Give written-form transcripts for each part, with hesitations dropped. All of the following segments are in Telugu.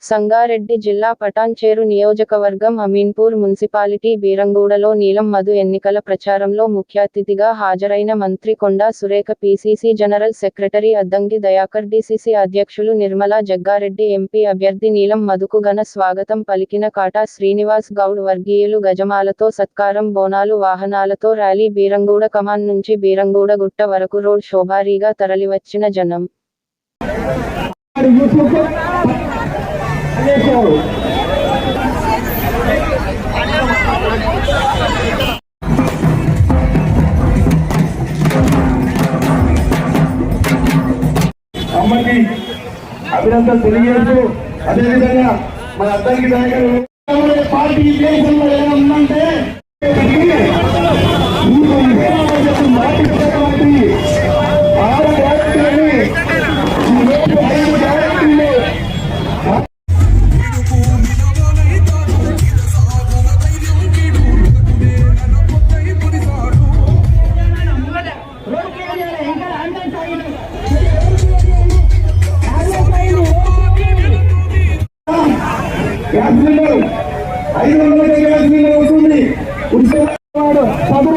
సంగారెడ్డి జిల్లా పటాన్చేరు నియోజకవర్గం అమీన్పూర్ మున్సిపాలిటీ బీరంగూడలో నీలం మధు ఎన్నికల ప్రచారంలో ముఖ్య అతిథిగా హాజరైన మంత్రి Konda Surekha, PCC general secretary Addanki Dayakar, DCC అధ్యక్షులు నిర్మలా జగ్గారెడ్డి, ఎంపీ అభ్యర్థి నీలం మధుకు ఘన స్వాగతం పలికిన కాటా శ్రీనివాస్ గౌడ్ వర్గీయులు గజమాలతో సత్కారం, బోనాలు వాహనాలతో ర్యాలీ, బీరంగూడ కమాన్ నుంచి బీరంగూడ గుట్ట వరకు రోడ్ షో, భారీగా తరలివచ్చిన జనం అమ్మకి అభినందనలు తెలియజేస్తూ, అదేవిధంగా మన అద్దంకి పార్టీ దేశంలో ఏమన్నంటే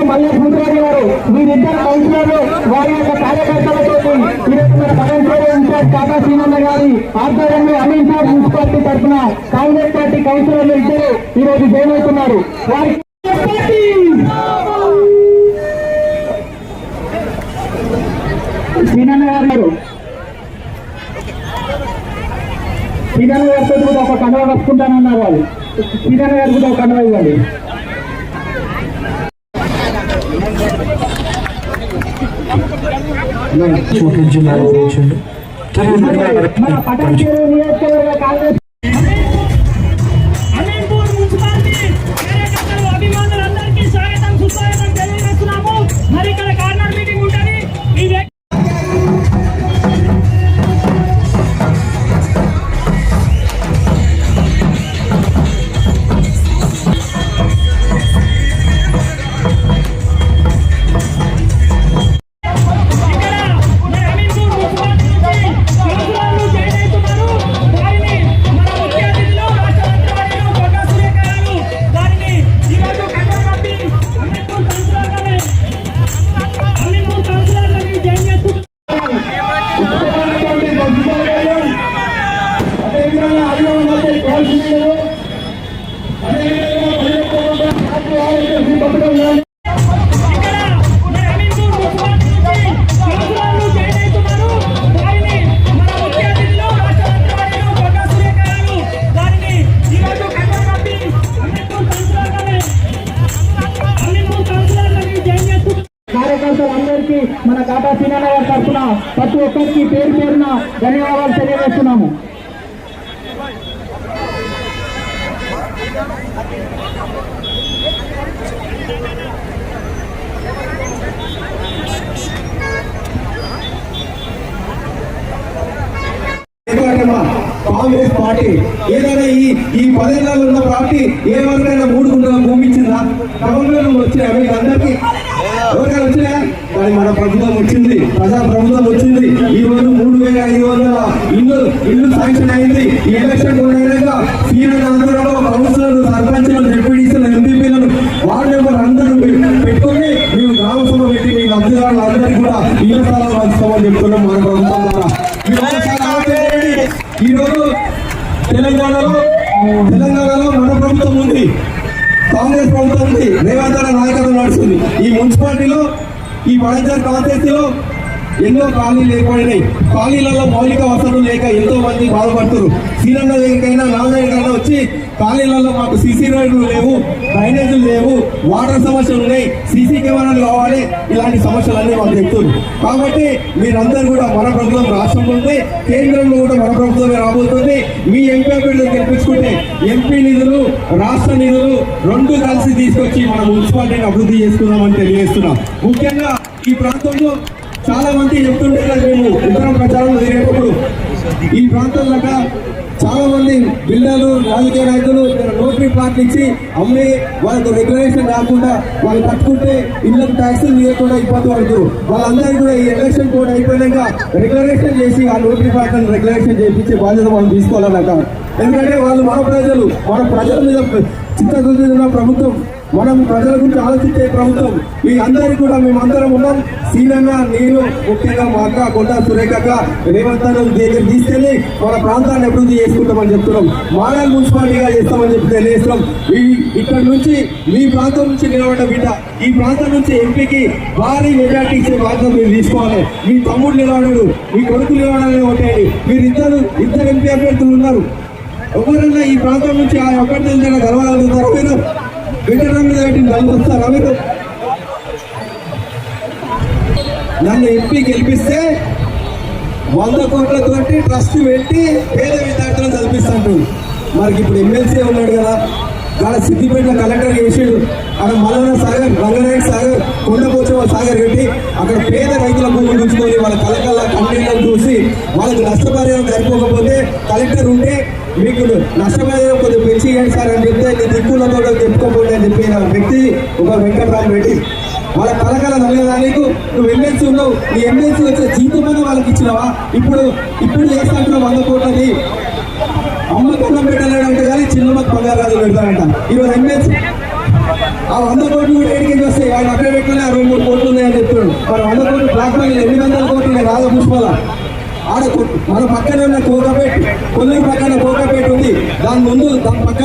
మల్లేశ్వరరావు గారు, వీరిద్దరు కౌన్సిలర్లు వారి యొక్క కార్యకర్తలతో కాటా శ్రీనన్న గారి ఆధ్వర్యంలో అమీన్పూర్ మున్సిపాలిటీ తరఫున కాంగ్రెస్ పార్టీ కౌన్సిలర్లు ఇద్దరు ఈ రోజు జాయిన్ అవుతున్నారు. వారి శ్రీనన్న గారు కూడా ఒక కండవ కట్టుకుంటానన్నారు. వాళ్ళు శ్రీనన్న గారు కూడా ఒక కండవ ఇవ్వాలి. జిల్లాలో మన పటాన్చేరు నియోజకవర్గ కాంగ్రెస్ కార్యకర్తలందరికీ మన కాటా శ్రీనన్న గారి తరఫున ప్రతి ఒక్కరికి పేరు పేరున ధన్యవాదాలు తెలియజేస్తున్నాము. కాంగ్రెస్ పార్టీ ఏదైనా ఈ 10 ఏళ్ళలో ఉన్న పార్టీ ఏవరికైనా 3 గుంటల భూమి ఇచ్చిందా? ప్రభుత్వం వచ్చినా మీకు అందరికీ ఎవరికైనా వచ్చినా? కానీ మన ప్రభుత్వం వచ్చింది, ప్రజా ప్రభుత్వం వచ్చింది. ఈ రోజు 3500 ఇల్లు శాంక్షన్ అయింది. ఈ ఎలక్షన్ అయినాక సీనియర్ ఆంధ్రలో కౌన్సిలర్లు, సర్పంచులు, డిప్యూటీసులు, ఎంపీపీలను వార్డు మెంబర్ అందరూ పెట్టుకుని మేము గ్రామ సభ పెట్టి మీ లబ్ధిదారులు అందరికీ కూడా ఇళ్ల స్థలాలు పంచుకోమని చెప్తున్నాం మన ప్రభుత్వం ద్వారా. ఈ రోజు తెలంగాణలో మన ప్రభుత్వం ఉంది, కాంగ్రెస్ ప్రభుత్వం ఉంది, రేవంత్ రెడ్డి నాయకత్వం నడుస్తుంది. ఈ మున్సిపాలిటీలో, ఈ పటాన్చేరు కాన్స్టిట్యూన్సీలో ఎన్నో ఖాళీలు ఏర్పడినాయి. ఖాళీలలో మౌలిక వసతులు లేక ఎంతో మంది బాధపడుతున్నారు. శ్రీనన్న దగ్గరికైనా, నా దగ్గరికైనా వచ్చి ఖాళీలలో మాకు సీసీ రోడ్లు లేవు, డ్రైనేజీలు లేవు, వాటర్ సమస్యలు ఉన్నాయి, సీసీ కెమెరాలు కావాలి, ఇలాంటి సమస్యలన్నీ మాకు చెప్తున్నారు. కాబట్టి మీరందరూ కూడా మన ప్రభుత్వం రాష్ట్రంలో ఉంది, కేంద్రంలో కూడా మన ప్రభుత్వమే రాబోతుంది. మీ ఎంపీ అభ్యర్థులు గెలిపించుకుంటే ఎంపీ నిధులు, రాష్ట్ర నిధులు 2 కలిసి తీసుకొచ్చి మన మున్సిపాలిటీని అభివృద్ధి చేసుకుందామని తెలియజేస్తున్నాం. ముఖ్యంగా ఈ ప్రాంతంలో చాలా మంది చెప్తుంటే మేము ఇతర ప్రచారంలో తిరిగేటప్పుడు ఈ ప్రాంతంలో చాలా మంది బిల్డర్లు, రాజకీయ నాయకులు నోటరీ ప్లాట్లు ఇచ్చి అమ్మి వాళ్ళకు రెగ్యులేషన్ కాకుండా వాళ్ళు కట్టుకుంటే ఇళ్ళకు ట్యాక్సులు తీయకుండా ఇబ్బంది పడుతున్నారు. వాళ్ళందరికీ కూడా ఈ ఎలక్షన్ కోడ్ అయిపోయినాక రెగ్యులేషన్ చేసి ఆ నోటరీ ప్లాట్లను రెగ్యులేషన్ చేయించే బాధ్యత మనం తీసుకోవాలన్నాక ఎందుకంటే వాళ్ళు మన ప్రజల మీద చిత్తశుద్ధి ఉన్న ప్రభుత్వం, మనం ప్రజల గురించి ఆలోచించే ప్రభుత్వం. మీ అందరికీ కూడా మేమందరం ఉన్నాం. సీనన్న, నేను, ముఖ్యంగా మా అక్క కొండా సురేఖక్క, రేవంత్ దగ్గర తీసుకెళ్లి మన ప్రాంతాన్ని అభివృద్ధి చేసుకుంటామని చెప్తున్నాం. మోడల్ మున్సిపాలిటీగా చేస్తామని చెప్పి తెలియజేస్తున్నాం. ఇక్కడ నుంచి మీ ప్రాంతం నుంచి నిలబడ్డ బిడ్డ, ఈ ప్రాంతం నుంచి ఎంపీకి భారీ మెజార్టీ ఇచ్చే బాధ్యత మీరు తీసుకోవాలి. మీ తమ్ముడు నిలబడడు, మీ కొడుకు నిలబడాలని ఒకటేయండి. మీరు ఇద్దరు ఎంపీ అభ్యర్థులు ఉన్నారు. ఎవరైనా ఈ ప్రాంతం నుంచి ఆ ఒక్కటి తెలిసిన గర్వాలుతారు. మీరు వెంకటరామ మీద పెట్టి గెలుస్తారా? మీరు నన్ను ఎంపీ గెలిపిస్తే 100 కోట్లతోటి ట్రస్ట్ పెట్టి పేద విద్యార్థులను చదివిస్తాడు. మనకి ఇప్పుడు ఎమ్మెల్సీ ఉన్నాడు కదా, అక్కడ సిద్దిపేటలో కలెక్టర్ చేసాడు. అక్కడ మల్లన్న సాగర్, రంగనాయక సాగర్, కొండపోచవ సాగర్ కట్టి అక్కడ పేద రైతుల భూములు ఉంచుకొని వాళ్ళ కలకల కంపెనీలను చూసి వాళ్ళకి నష్టపరిహారం సరిపోకపోతే కలెక్టర్ ఉంటే మీకు నష్టపరిహారం కొంచెం పెంచి ఇవ్వండి సార్ అని చెప్తే నీ దిక్కులతో చెప్పుకోపోండి అని చెప్పిన వ్యక్తి ఒక వెంకటరామ రెడ్డి. వాళ్ళ కలకల నల్లదానికి నువ్వు ఎమ్మెల్సీ ఉన్నావు, నీ ఎమ్మెల్సీ వచ్చే జీతమైన వాళ్ళకి ఇచ్చినావా? ఇప్పుడు చేస్తాంటున్నావు 100 కోట్లని. అమ్మ కన్నం పెట్టాలంటే కానీ చిన్నమ్మకి బంగారాలు పెడతారంట. ఈరోజు ఎమ్మెల్సీ ఆ 100 కోట్లు కూడా ఏడికి వస్తాయి. ఆయన అక్కడ పెట్టినా 23 కోట్లు ఉన్నాయని చెప్తున్నాడు. మరి 100 కోట్లు బ్లాక్ మనీ 800 కోట్లు రాధ పుష్పాల ఆడ మన పక్కనే ఉన్న కోకాపేట, కొల్లూరు పక్కన కోకాపేట ఉంది. దాని పక్కన